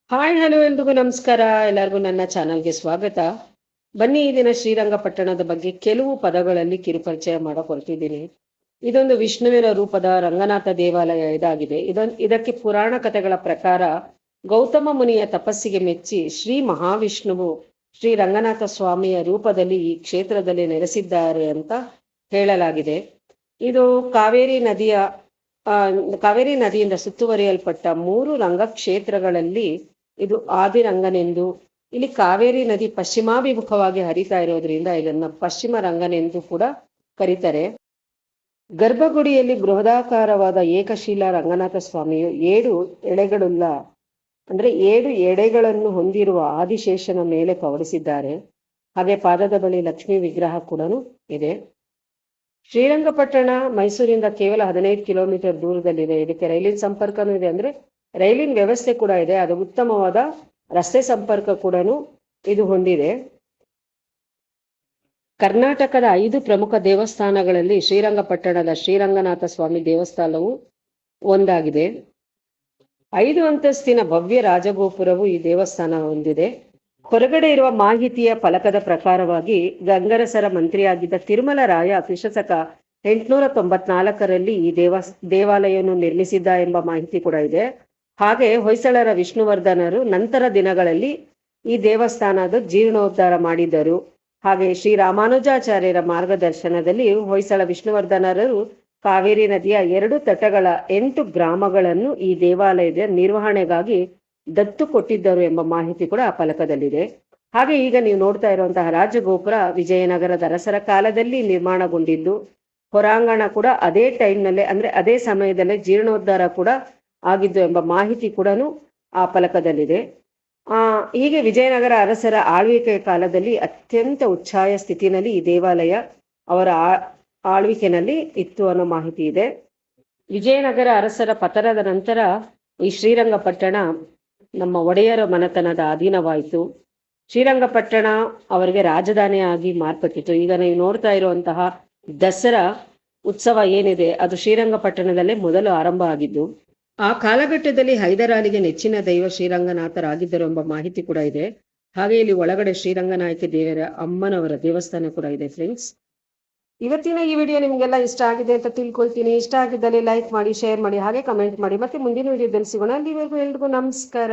Hi hello ಎಲ್ರಿಗೂ ನಮಸ್ಕಾರ. ಎಲ್ಲರಿಗೂ ನನ್ನ ಚಾನಲ್ಗೆ ಸ್ವಾಗತ. ಬನ್ನಿ ಈ ದಿನ ಶ್ರೀರಂಗಪಟ್ಟಣದ ಬಗ್ಗೆ ಕೆಲವು ಪದಗಳಲ್ಲಿ ಕಿರುಪರಿಚಯ ಮಾಡಕ್ ಹೊರಟಿದ್ದೀನಿ. ಇದೊಂದು ವಿಷ್ಣುವಿನ ರೂಪದ ರಂಗನಾಥ ದೇವಾಲಯ ಇದಾಗಿದೆ. ಇದಕ್ಕೆ ಪುರಾಣ ಕಥೆಗಳ ಪ್ರಕಾರ ಗೌತಮ ಮುನಿಯ ತಪಸ್ಸಿಗೆ ಮೆಚ್ಚಿ ಶ್ರೀ ಮಹಾವಿಷ್ಣುವು ಶ್ರೀ ರಂಗನಾಥ ಸ್ವಾಮಿಯ ರೂಪದಲ್ಲಿ ಈ ಕ್ಷೇತ್ರದಲ್ಲಿ ನೆಲೆಸಿದ್ದಾರೆ ಅಂತ ಹೇಳಲಾಗಿದೆ. ಇದು ಕಾವೇರಿ ನದಿಯಿಂದ ಸುತ್ತುವರಿಯಲ್ಪಟ್ಟ 3 ರಂಗಕ್ಷೇತ್ರಗಳಲ್ಲಿ ಇದು ಆದಿರಂಗನೆಂದು, ಇಲ್ಲಿ ಕಾವೇರಿ ನದಿ ಪಶ್ಚಿಮಾಭಿಮುಖವಾಗಿ ಹರಿತಾ ಇರೋದ್ರಿಂದ ಇದನ್ನ ಪಶ್ಚಿಮ ರಂಗನೆಂದು ಕೂಡ ಕರೀತಾರೆ. ಗರ್ಭಗುಡಿಯಲ್ಲಿ ಬೃಹದಾಕಾರವಾದ ಏಕಶಿಲ ರಂಗನಾಥ ಸ್ವಾಮಿಯು 7 ಎಡೆಗಳನ್ನು ಹೊಂದಿರುವ ಆದಿಶೇಷನ ಮೇಲೆ ಪವಡಿಸಿದ್ದಾರೆ. ಹಾಗೆ ಪಾದದ ಬಳಿ ಲಕ್ಷ್ಮೀ ವಿಗ್ರಹ ಕೂಡ ಇದೆ. ಶ್ರೀರಂಗಪಟ್ಟಣ ಮೈಸೂರಿಂದ ಕೇವಲ 15 ಕಿಲೋಮೀಟರ್ ದೂರದಲ್ಲಿದೆ. ಇದಕ್ಕೆ ರೈಲಿನ ಸಂಪರ್ಕನೂ ಇದೆ, ಅಂದ್ರೆ ರೈಲಿನ ವ್ಯವಸ್ಥೆ ಕೂಡ ಇದೆ. ಅದು ಉತ್ತಮವಾದ ರಸ್ತೆ ಸಂಪರ್ಕ ಕೂಡ ಇದು ಹೊಂದಿದೆ. ಕರ್ನಾಟಕದ 5 ಪ್ರಮುಖ ದೇವಸ್ಥಾನಗಳಲ್ಲಿ ಶ್ರೀರಂಗಪಟ್ಟಣದ ಶ್ರೀರಂಗನಾಥ ಸ್ವಾಮಿ ದೇವಸ್ಥಾನವು ಒಂದಾಗಿದೆ. 5 ಅಂತಸ್ತಿನ ಭವ್ಯ ರಾಜಗೋಪುರವು ಈ ದೇವಸ್ಥಾನ ಹೊಂದಿದೆ. ಹೊರಗಡೆ ಇರುವ ಮಾಹಿತಿಯ ಫಲಕದ ಪ್ರಕಾರವಾಗಿ ಗಂಗರಸರ ಮಂತ್ರಿಯಾಗಿದ್ದ ತಿರುಮಲರಾಯ ಕ್ರಿಸ್ತಶಕ 894ರಲ್ಲಿ ಈ ದೇವಾಲಯವನ್ನು ನಿರ್ಮಿಸಿದ್ದ ಎಂಬ ಮಾಹಿತಿ ಕೂಡ ಇದೆ. ಹಾಗೆ ಹೊಯ್ಸಳರ ವಿಷ್ಣುವರ್ಧನರು ನಂತರ ದಿನಗಳಲ್ಲಿ ಈ ದೇವಸ್ಥಾನದ ಜೀರ್ಣೋದ್ಧಾರ ಮಾಡಿದರು. ಹಾಗೆ ಶ್ರೀರಾಮಾನುಜಾಚಾರ್ಯರ ಮಾರ್ಗದರ್ಶನದಲ್ಲಿ ಹೊಯ್ಸಳ ವಿಷ್ಣುವರ್ಧನರು ಕಾವೇರಿ ನದಿಯ 2 ತಟಗಳ 8 ಗ್ರಾಮಗಳನ್ನು ಈ ದೇವಾಲಯದ ನಿರ್ವಹಣೆಗಾಗಿ ದತ್ತು ಕೊಟ್ಟಿದ್ದರು ಎಂಬ ಮಾಹಿತಿ ಕೂಡ ಆ ಫಲಕದಲ್ಲಿದೆ. ಹಾಗೆ ಈಗ ನೀವು ನೋಡ್ತಾ ಇರುವಂತಹ ರಾಜಗೋಪುರ ವಿಜಯನಗರದ ಅರಸರ ಕಾಲದಲ್ಲಿ ನಿರ್ಮಾಣಗೊಂಡಿದ್ದು, ಹೊರಾಂಗಣ ಕೂಡ ಅದೇ ಟೈಮ್ನಲ್ಲೇ, ಅಂದ್ರೆ ಅದೇ ಸಮಯದಲ್ಲೇ ಜೀರ್ಣೋದ್ಧಾರ ಕೂಡ ಆಗಿದ್ದು ಎಂಬ ಮಾಹಿತಿ ಕೂಡ ಆ ಫಲಕದಲ್ಲಿದೆ. ಹೀಗೆ ವಿಜಯನಗರ ಅರಸರ ಆಳ್ವಿಕೆಯ ಕಾಲದಲ್ಲಿ ಅತ್ಯಂತ ಉಚ್ಛಾಯ ಸ್ಥಿತಿನಲ್ಲಿ ಈ ದೇವಾಲಯ ಅವರ ಆಳ್ವಿಕೆಯಲ್ಲಿ ಇತ್ತು ಅನ್ನೋ ಮಾಹಿತಿ ಇದೆ. ವಿಜಯನಗರ ಅರಸರ ಪತನದ ನಂತರ ಈ ಶ್ರೀರಂಗಪಟ್ಟಣ ನಮ್ಮ ಒಡೆಯರ ಮನೆತನದ ಅಧೀನವಾಯಿತು. ಶ್ರೀರಂಗಪಟ್ಟಣ ಅವರಿಗೆ ರಾಜಧಾನಿಯಾಗಿ ಮಾರ್ಪಟ್ಟಿತು. ಈಗ ನೀವು ನೋಡ್ತಾ ಇರುವಂತಹ ದಸರಾ ಉತ್ಸವ ಏನಿದೆ ಅದು ಶ್ರೀರಂಗಪಟ್ಟಣದಲ್ಲೇ ಮೊದಲು ಆರಂಭ ಆಗಿದ್ದು. ಆ ಕಾಲಘಟ್ಟದಲ್ಲಿ ಹೈದರಾಲಿಗೆ ನೆಚ್ಚಿನ ದೈವ ಶ್ರೀರಂಗನಾಥರಾಗಿದ್ದರು ಎಂಬ ಮಾಹಿತಿ ಕೂಡ ಇದೆ. ಹಾಗೆ ಇಲ್ಲಿ ಒಳಗಡೆ ಶ್ರೀರಂಗನಾಯಕಿ ದೇವರ ಅಮ್ಮನವರ ದೇವಸ್ಥಾನ ಕೂಡ ಇದೆ. ಫ್ರೆಂಡ್ಸ್, ಇವತ್ತಿನ ಈ ವಿಡಿಯೋ ನಿಮಗೆಲ್ಲ ಇಷ್ಟ ಆಗಿದೆ ಅಂತ ತಿಳ್ಕೊಳ್ತೀನಿ. ಇಷ್ಟ ಆಗಿದ್ದಲ್ಲಿ ಲೈಕ್ ಮಾಡಿ, ಶೇರ್ ಮಾಡಿ, ಹಾಗೆ ಕಮೆಂಟ್ ಮಾಡಿ. ಮತ್ತೆ ಮುಂದಿನ ವಿಡಿಯೋದಲ್ಲಿ ಸಿಗೋಣ. ಅಲ್ಲಿವರೆಗೂ ಎಲ್ರಿಗೂ ನಮಸ್ಕಾರ.